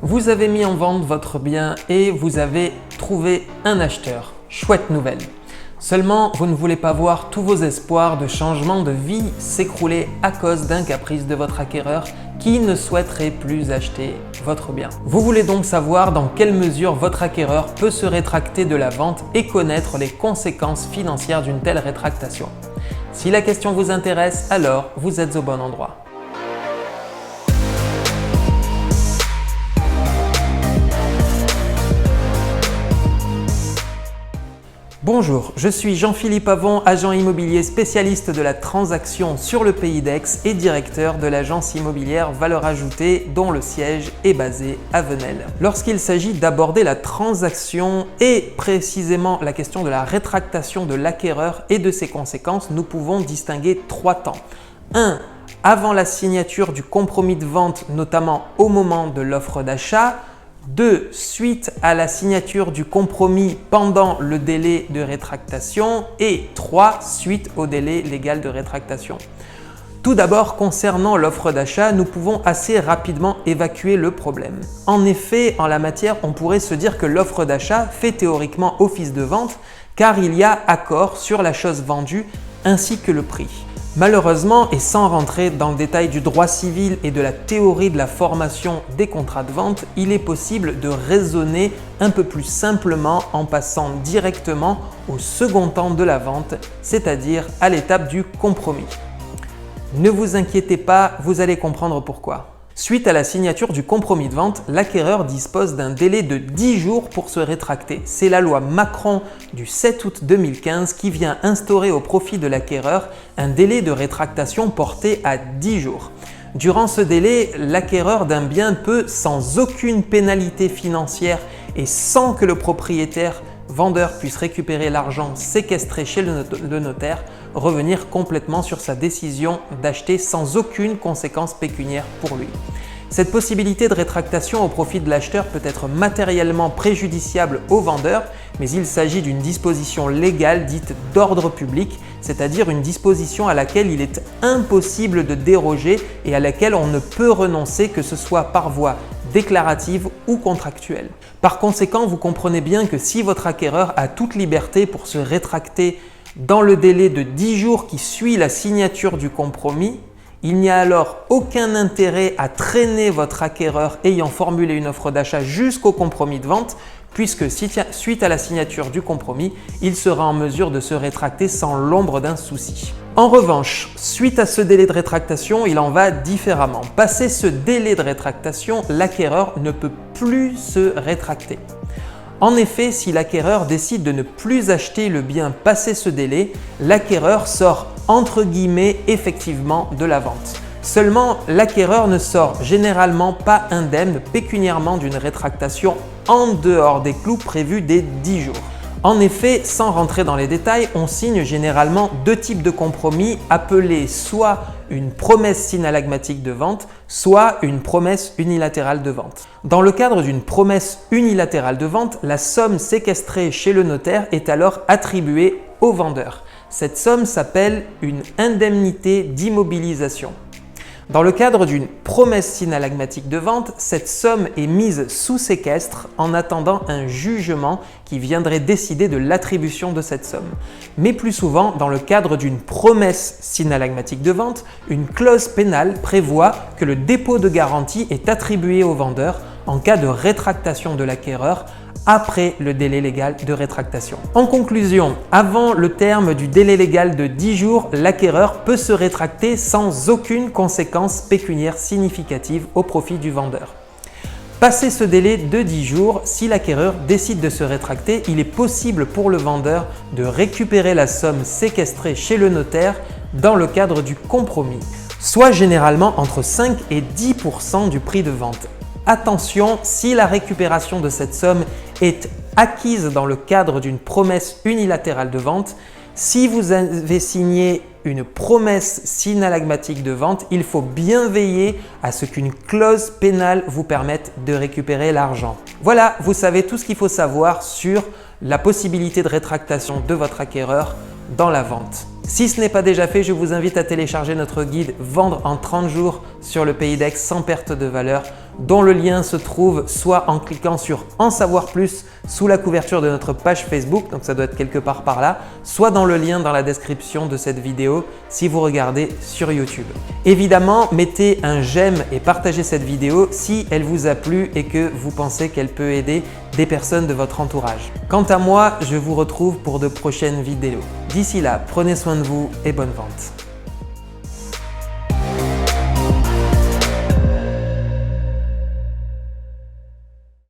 Vous avez mis en vente votre bien et vous avez trouvé un acheteur. Chouette nouvelle. Seulement, vous ne voulez pas voir tous vos espoirs de changement de vie s'écrouler à cause d'un caprice de votre acquéreur qui ne souhaiterait plus acheter votre bien. Vous voulez donc savoir dans quelle mesure votre acquéreur peut se rétracter de la vente et connaître les conséquences financières d'une telle rétractation. Si la question vous intéresse, alors vous êtes au bon endroit. Bonjour, je suis Jean-Philippe Avon, agent immobilier spécialiste de la transaction sur le Pays d'Aix et directeur de l'agence immobilière Valeur Ajoutée dont le siège est basé à Venelle. Lorsqu'il s'agit d'aborder la transaction et précisément la question de la rétractation de l'acquéreur et de ses conséquences, nous pouvons distinguer trois temps. 1. Avant la signature du compromis de vente, notamment au moment de l'offre d'achat. 2. Suite à la signature du compromis pendant le délai de rétractation. Et 3. Suite au délai légal de rétractation. Tout d'abord, concernant l'offre d'achat, nous pouvons assez rapidement évacuer le problème. En effet, en la matière, on pourrait se dire que l'offre d'achat fait théoriquement office de vente car il y a accord sur la chose vendue ainsi que le prix. Malheureusement, et sans rentrer dans le détail du droit civil et de la théorie de la formation des contrats de vente, il est possible de raisonner un peu plus simplement en passant directement au second temps de la vente, c'est-à-dire à l'étape du compromis. Ne vous inquiétez pas, vous allez comprendre pourquoi. Suite à la signature du compromis de vente, l'acquéreur dispose d'un délai de 10 jours pour se rétracter. C'est la loi Macron du 7 août 2015 qui vient instaurer au profit de l'acquéreur un délai de rétractation porté à 10 jours. Durant ce délai, l'acquéreur d'un bien peut, sans aucune pénalité financière et sans que le propriétaire vendeur puisse récupérer l'argent séquestré chez le notaire, revenir complètement sur sa décision d'acheter sans aucune conséquence pécuniaire pour lui. Cette possibilité de rétractation au profit de l'acheteur peut être matériellement préjudiciable au vendeur, mais il s'agit d'une disposition légale dite d'ordre public, c'est-à-dire une disposition à laquelle il est impossible de déroger et à laquelle on ne peut renoncer que ce soit par voie déclarative ou contractuelle. Par conséquent, vous comprenez bien que si votre acquéreur a toute liberté pour se rétracter dans le délai de 10 jours qui suit la signature du compromis, il n'y a alors aucun intérêt à traîner votre acquéreur ayant formulé une offre d'achat jusqu'au compromis de vente, puisque suite à la signature du compromis, il sera en mesure de se rétracter sans l'ombre d'un souci. En revanche, suite à ce délai de rétractation, il en va différemment. Passé ce délai de rétractation, l'acquéreur ne peut plus se rétracter. En effet, si l'acquéreur décide de ne plus acheter le bien passé ce délai, l'acquéreur sort entre guillemets effectivement de la vente. Seulement, l'acquéreur ne sort généralement pas indemne pécuniairement d'une rétractation en dehors des clous prévus des 10 jours. En effet, sans rentrer dans les détails, on signe généralement deux types de compromis appelés soit une promesse synallagmatique de vente, soit une promesse unilatérale de vente. Dans le cadre d'une promesse unilatérale de vente, la somme séquestrée chez le notaire est alors attribuée au vendeur. Cette somme s'appelle une indemnité d'immobilisation. Dans le cadre d'une promesse synallagmatique de vente, cette somme est mise sous séquestre en attendant un jugement qui viendrait décider de l'attribution de cette somme. Mais plus souvent, dans le cadre d'une promesse synallagmatique de vente, une clause pénale prévoit que le dépôt de garantie est attribué au vendeur en cas de rétractation de l'acquéreur après le délai légal de rétractation. En conclusion, avant le terme du délai légal de 10 jours, l'acquéreur peut se rétracter sans aucune conséquence pécuniaire significative au profit du vendeur. Passé ce délai de 10 jours, si l'acquéreur décide de se rétracter, il est possible pour le vendeur de récupérer la somme séquestrée chez le notaire dans le cadre du compromis, soit généralement entre 5 et 10% du prix de vente. Attention, si la récupération de cette somme est acquise dans le cadre d'une promesse unilatérale de vente, si vous avez signé une promesse synallagmatique de vente, il faut bien veiller à ce qu'une clause pénale vous permette de récupérer l'argent. Voilà, vous savez tout ce qu'il faut savoir sur la possibilité de rétractation de votre acquéreur dans la vente. Si ce n'est pas déjà fait, je vous invite à télécharger notre guide Vendre en 30 jours sur le pays d'Aix sans perte de valeur, dont le lien se trouve soit en cliquant sur En savoir plus sous la couverture de notre page Facebook, donc ça doit être quelque part par là, soit dans le lien dans la description de cette vidéo si vous regardez sur YouTube. Évidemment, mettez un j'aime et partagez cette vidéo si elle vous a plu et que vous pensez qu'elle peut aider des personnes de votre entourage. Quant à moi, je vous retrouve pour de prochaines vidéos. D'ici là, prenez soin de vous et bonne vente.